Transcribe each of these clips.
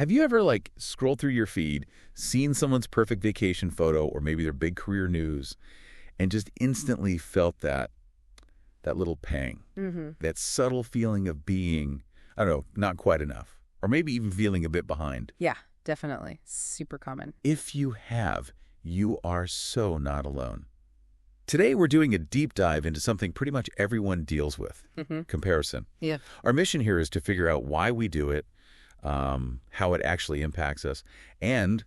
Have you ever, like, scrolled through your feed, seen someone's perfect vacation photo or maybe their big career news, and just instantly felt that little pang, that subtle feeling of being, I don't know, not quite enough, or maybe even feeling a bit behind? Yeah, definitely. Super common. If you have, you are so not alone. Today, we're doing a deep dive into something pretty much everyone deals with, comparison. Yeah. Our mission here is to figure out why we do it, how it actually impacts us, and,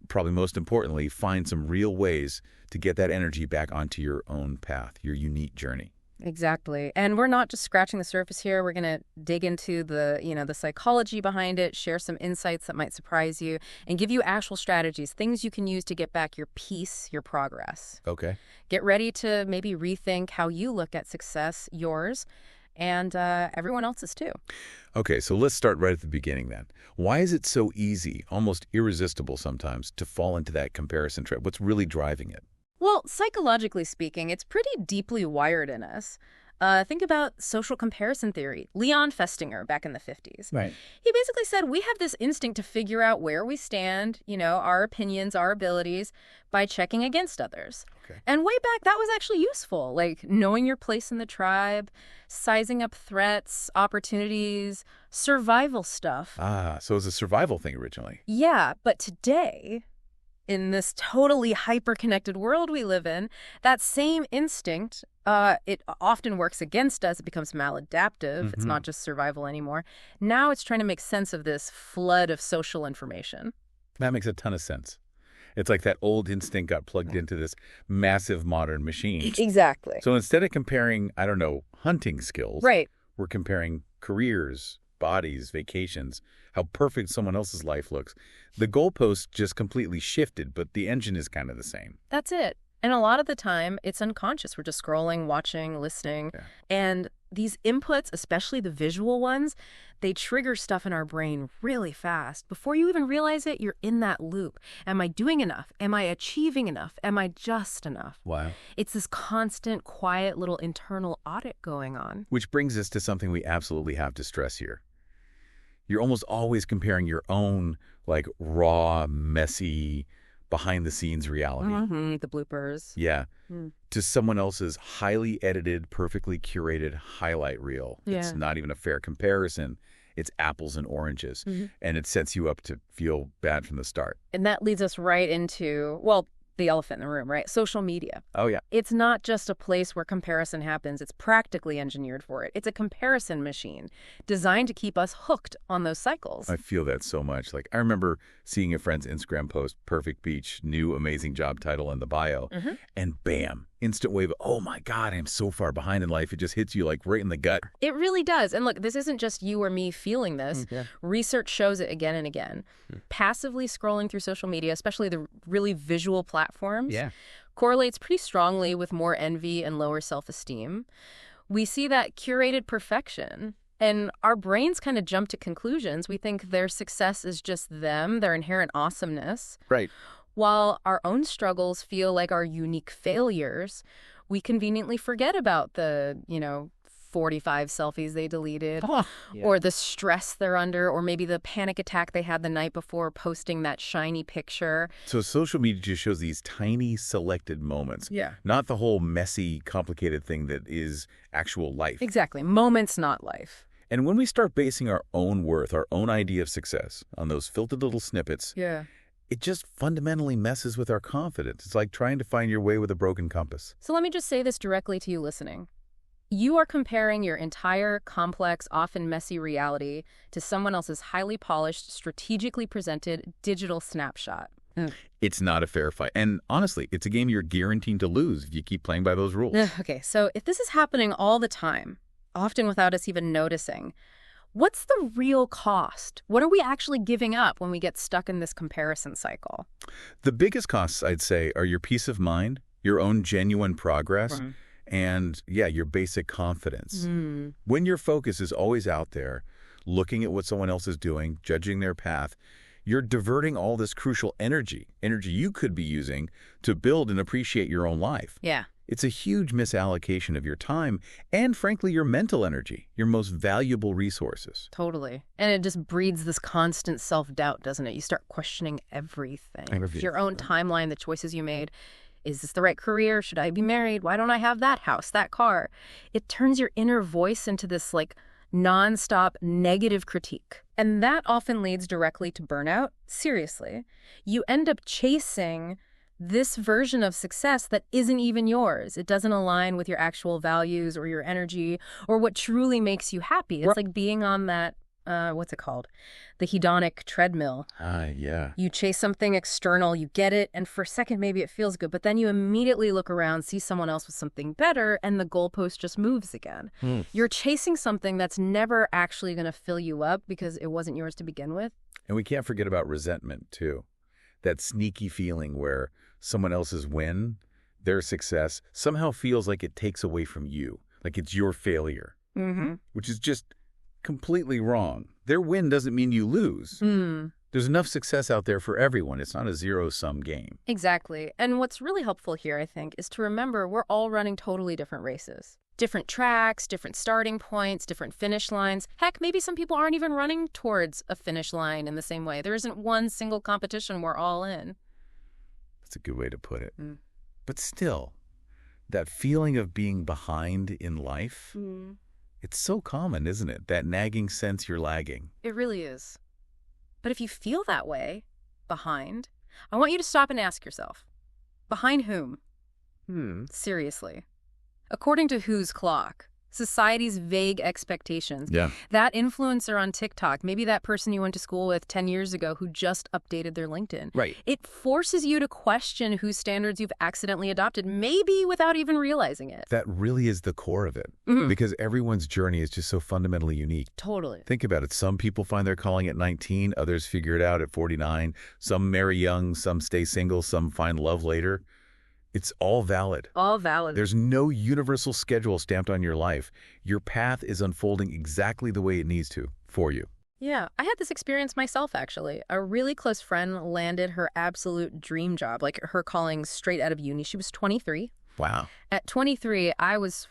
probably most importantly, find some real ways to get that energy back onto your own path, your unique journey. Exactly. And we're not just scratching the surface here. We're going to dig into the psychology behind it, share some insights that might surprise you, and give you actual strategies, things you can use to get back your peace, your progress. Okay. Get ready to maybe rethink how you look at success, yours, and everyone else's too. Okay, so let's start right at the beginning then. Why is it so easy, almost irresistible sometimes, to fall into that comparison trap? What's really driving it? Well, psychologically speaking, it's pretty deeply wired in us. Think about social comparison theory. Leon Festinger back in the 50s. Right. He basically said we have this instinct to figure out where we stand, our opinions, our abilities, by checking against others. Okay. And way back, that was actually useful, like knowing your place in the tribe, sizing up threats, opportunities, survival stuff. Ah, so it's a survival thing originally. Yeah, but today, in this totally hyper-connected world we live in, that same instinct, it often works against us. It becomes maladaptive. It's not just survival anymore. Now it's trying to make sense of this flood of social information. That makes a ton of sense. It's like that old instinct got plugged into this massive modern machine. Exactly. So instead of comparing, I don't know, hunting skills, Right. we're comparing careers, bodies, vacations, how perfect someone else's life looks. The goalpost just completely shifted, but the engine is kind of the same. That's it. And a lot of the time, it's unconscious. We're just scrolling, watching, listening. Yeah. And these inputs, especially the visual ones, they trigger stuff in our brain really fast. Before you even realize it, you're in that loop. Am I doing enough? Am I achieving enough? Am I just enough? Wow. It's this constant, quiet little internal audit going on. Which brings us to something we absolutely have to stress here. You're almost always comparing your own, like, raw, messy, behind-the-scenes reality. The bloopers. Yeah. To someone else's highly edited, perfectly curated highlight reel. It's Yeah. not even a fair comparison. It's apples and oranges. And it sets you up to feel bad from the start. And that leads us right into, well, the elephant in the room, right? Social media. Oh, yeah. It's not just a place where comparison happens. It's practically engineered for it. It's a comparison machine designed to keep us hooked on those cycles. I feel that so much. Like, I remember seeing a friend's Instagram post, perfect beach, new amazing job title in the bio, and bam, instant wave. Oh my God, I'm so far behind in life. It just hits you like right in the gut. It really does. And look, this isn't just you or me feeling this. Research shows it again and again. Passively scrolling through social media, especially the really visual platforms, correlates pretty strongly with more envy and lower self-esteem. We see that curated perfection, and our brains kind of jump to conclusions. We think their success is just them, their inherent awesomeness. Right. While our own struggles feel like our unique failures, we conveniently forget about the, 45 selfies they deleted, or the stress they're under, or maybe the panic attack they had the night before posting that shiny picture. So social media just shows these tiny selected moments. Yeah. Not the whole messy, complicated thing that is actual life. Exactly. Moments, not life. And when we start basing our own worth, our own idea of success on those filtered little snippets, Yeah. it just fundamentally messes with our confidence. It's like trying to find your way with a broken compass. So let me just say this directly to you listening. You are comparing your entire complex, often messy reality to someone else's highly polished, strategically presented digital snapshot. It's not a fair fight. And honestly, it's a game you're guaranteed to lose if you keep playing by those rules. Okay, so if this is happening all the time, often without us even noticing, what's the real cost? What are we actually giving up when we get stuck in this comparison cycle? The biggest costs, I'd say, are your peace of mind, your own genuine progress, and, your basic confidence. When your focus is always out there, looking at what someone else is doing, judging their path, you're diverting all this crucial energy you could be using to build and appreciate your own life. Yeah. It's a huge misallocation of your time and, frankly, your mental energy, your most valuable resources. Totally. And it just breeds this constant self-doubt, doesn't it? You start questioning everything. Your own timeline, the choices you made. Is this the right career? Should I be married? Why don't I have that house, that car? It turns your inner voice into this, nonstop negative critique. And that often leads directly to burnout. Seriously. You end up chasing this version of success that isn't even yours. It doesn't align with your actual values or your energy or what truly makes you happy. It's like being on that, what's it called? The hedonic treadmill. Yeah. You chase something external, you get it, and for a second maybe it feels good, but then you immediately look around, see someone else with something better, and the goalpost just moves again. You're chasing something that's never actually going to fill you up because it wasn't yours to begin with. And we can't forget about resentment, too. That sneaky feeling where someone else's win, their success, somehow feels like it takes away from you, like it's your failure, which is just completely wrong. Their win doesn't mean you lose. There's enough success out there for everyone. It's not a zero-sum game. Exactly. And what's really helpful here, I think, is to remember we're all running totally different races. Different tracks, different starting points, different finish lines. Heck, maybe some people aren't even running towards a finish line in the same way. There isn't one single competition we're all in. That's a good way to put it. But still, that feeling of being behind in life, it's so common, isn't it? That nagging sense you're lagging. It really is. But if you feel that way, behind, I want you to stop and ask yourself, behind whom? Seriously. According to Who's Clock, society's vague expectations. That influencer on TikTok, maybe that person you went to school with 10 years ago who just updated their LinkedIn. Right. It forces you to question whose standards you've accidentally adopted, maybe without even realizing it. That really is the core of it, because everyone's journey is just so fundamentally unique. Totally. Think about it. Some people find their calling at 19, others figure it out at 49. Some marry young, some stay single, some find love later. It's all valid. All valid. There's no universal schedule stamped on your life. Your path is unfolding exactly the way it needs to for you. Yeah, I had this experience myself, actually. A really close friend landed her absolute dream job, like her calling straight out of uni. She was 23. Wow. At 23, I was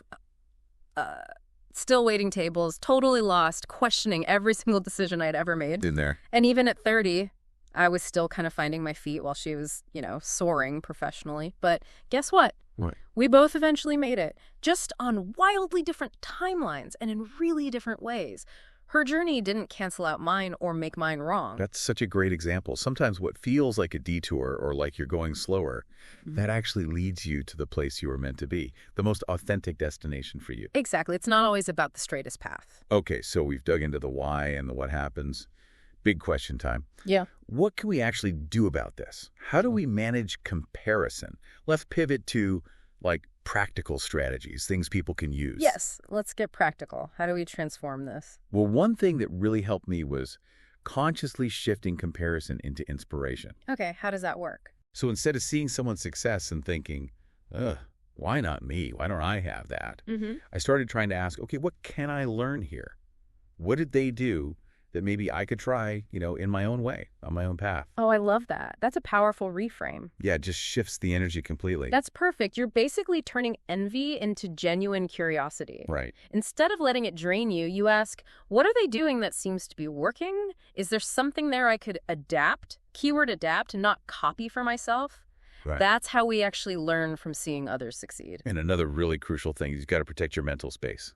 still waiting tables, totally lost, questioning every single decision I'd ever made. In there. And even at 30, I was still kind of finding my feet while she was, soaring professionally. But guess what? What? We both eventually made it, just on wildly different timelines and in really different ways. Her journey didn't cancel out mine or make mine wrong. That's such a great example. Sometimes what feels like a detour or like you're going slower, that actually leads you to the place you were meant to be, the most authentic destination for you. Exactly. It's not always about the straightest path. Okay, so we've dug into the why and the what happens. Big question time. Yeah. What can we actually do about this? How do we manage comparison? Let's pivot to, practical strategies, things people can use. Yes, let's get practical. How do we transform this? Well, one thing that really helped me was consciously shifting comparison into inspiration. Okay, how does that work? So instead of seeing someone's success and thinking, why not me? Why don't I have that? I started trying to ask, okay, what can I learn here? What did they do that maybe I could try, in my own way, on my own path? Oh, I love that. That's a powerful reframe. Yeah, it just shifts the energy completely. That's perfect. You're basically turning envy into genuine curiosity. Right. Instead of letting it drain you, you ask, what are they doing that seems to be working? Is there something there I could adapt? Keyword adapt, not copy for myself. Right. That's how we actually learn from seeing others succeed. And another really crucial thing is you've got to protect your mental space.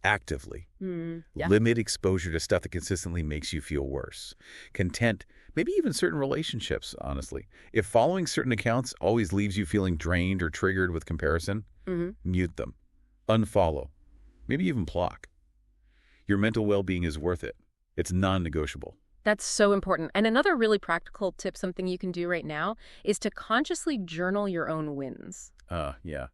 Actively. Yeah. Limit exposure to stuff that consistently makes you feel worse. Content, maybe even certain relationships, honestly. If following certain accounts always leaves you feeling drained or triggered with comparison, mute them. Unfollow. Maybe even block. Your mental well-being is worth it. It's non-negotiable. That's so important. And another really practical tip, something you can do right now, is to consciously journal your own wins. Yeah.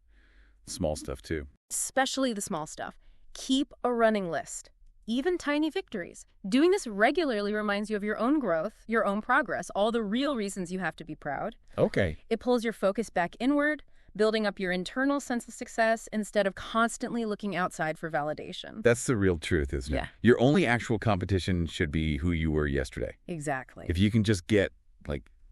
Small stuff, too. Especially the small stuff. Keep a running list, even tiny victories. Doing this regularly reminds you of your own growth, your own progress, all the real reasons you have to be proud. Okay. It pulls your focus back inward, building up your internal sense of success instead of constantly looking outside for validation. That's the real truth, isn't it? Yeah. Your only actual competition should be who you were yesterday. Exactly. If you can just get,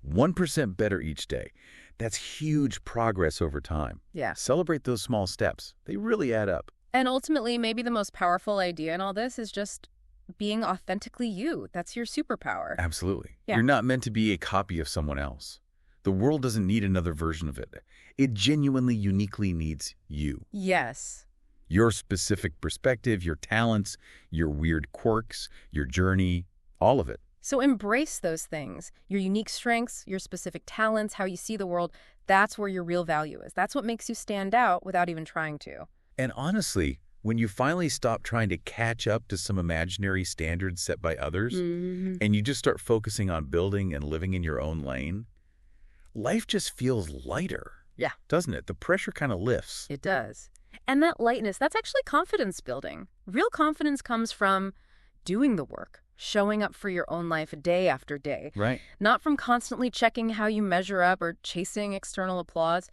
1% better each day. That's huge progress over time. Yeah. Celebrate those small steps. They really add up. And ultimately, maybe the most powerful idea in all this is just being authentically you. That's your superpower. Absolutely. Yeah. You're not meant to be a copy of someone else. The world doesn't need another version of it. It genuinely, uniquely needs you. Yes. Your specific perspective, your talents, your weird quirks, your journey, all of it. So embrace those things, your unique strengths, your specific talents, how you see the world. That's where your real value is. That's what makes you stand out without even trying to. And honestly, when you finally stop trying to catch up to some imaginary standards set by others, and you just start focusing on building and living in your own lane, life just feels lighter. Yeah. Doesn't it? The pressure kind of lifts. It does. And that lightness, that's actually confidence building. Real confidence comes from doing the work, showing up for your own life day after day. Right. Not from constantly checking how you measure up or chasing external applause.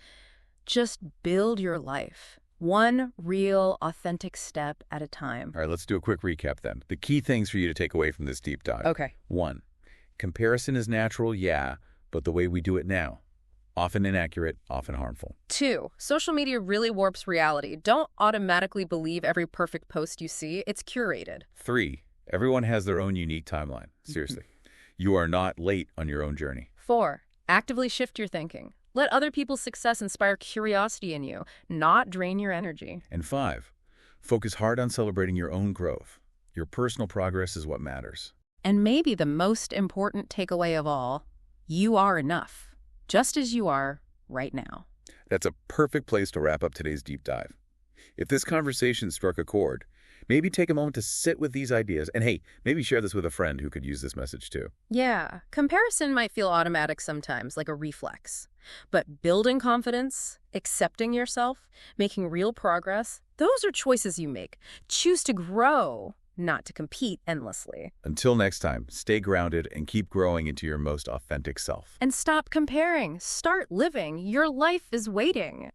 Just build your life. One real, authentic step at a time. All right, let's do a quick recap then. The key things for you to take away from this deep dive. Okay. 1, comparison is natural, yeah, but the way we do it now, often inaccurate, often harmful. 2, social media really warps reality. Don't automatically believe every perfect post you see. It's curated. 3, everyone has their own unique timeline. Seriously. You are not late on your own journey. 4, actively shift your thinking. Let other people's success inspire curiosity in you, not drain your energy. And 5, focus hard on celebrating your own growth. Your personal progress is what matters. And maybe the most important takeaway of all, you are enough, just as you are right now. That's a perfect place to wrap up today's deep dive. If this conversation struck a chord, maybe take a moment to sit with these ideas. And hey, maybe share this with a friend who could use this message too. Yeah, comparison might feel automatic sometimes, like a reflex. But building confidence, accepting yourself, making real progress, those are choices you make. Choose to grow, not to compete endlessly. Until next time, stay grounded and keep growing into your most authentic self. And stop comparing. Start living. Your life is waiting.